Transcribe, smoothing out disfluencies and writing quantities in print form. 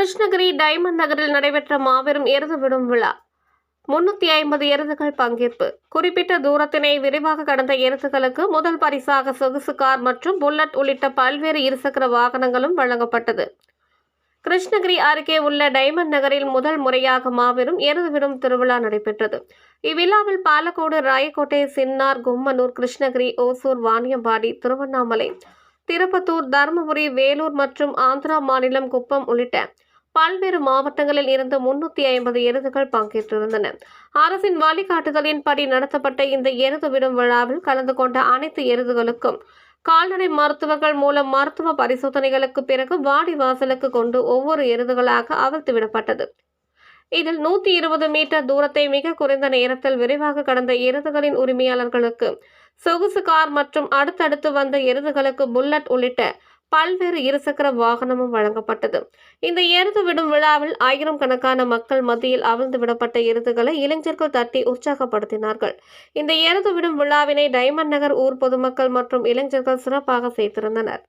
Krishnagiri diamond நகரில் நடைபெற்ற மாபெரும் எருது விடும் விழா. 350 எருதுகள் பங்கேற்பு. குறிப்பிட்ட தூரத்தினை விரைவாக கடந்த எருதுகளுக்கு முதல் பரிசாக சொகுசு கார் மற்றும் புல்லட் உள்ளிட்ட பல்வேறு இருசக்கர வாகனங்களும் வழங்கப்பட்டது. கிருஷ்ணகிரி அருகே உள்ள டைமண்ட் நகரில் முதல் முறையாக மாபெரும் எருது விடும் திருவிழா நடைபெற்றது. இவ்விழாவில் பாலக்கோடு, ராயக்கோட்டை, சின்னார், கும்மனூர், கிருஷ்ணகிரி, ஓசூர், வாணியம்பாடி, திருவண்ணாமலை, திருப்பத்தூர், தருமபுரி, வேலூர் மற்றும் ஆந்திரா மாநிலம் குப்பம் உள்ளிட்ட பல்வேறு மாவட்டங்களில் இருந்து 350 எருதுகள் பங்கேற்றிருந்தன. அரசின் வழிகாட்டுதலின்படி நடத்தப்பட்ட இந்த எருது விடும் விழாவில் கலந்து கொண்ட அனைத்து எருதுகளுக்கும் கால்நடை மருத்துவர்கள் மூலம் மருத்துவ பரிசோதனைகளுக்கு பிறகு வாடி வாசலுக்கு கொண்டு ஒவ்வொரு எருதுகளாக அவிழ்த்து விடப்பட்டது. இதில் 120 மீட்டர் தூரத்தை மிக குறைந்த நேரத்தில் விரைவாக கடந்த எருதுகளின் உரிமையாளர்களுக்கு சொகுசு கார் மற்றும் அடுத்தடுத்து வந்த எருதுகளுக்கு புல்லட் உள்ளிட்ட பல்வேறு இருசக்கர வாகனமும் வழங்கப்பட்டது. இந்த எருது விடும் விழாவில் 1000 கணக்கான மக்கள் மத்தியில் அவிழ்ந்து விடப்பட்ட எருதுகளை இளைஞர்கள் தட்டி உற்சாகப்படுத்தினார்கள். இந்த எருது விடும் விழாவினை டைமண்ட் நகர் ஊர் பொதுமக்கள் மற்றும் இளைஞர்கள் சிறப்பாக செய்திருந்தனர்.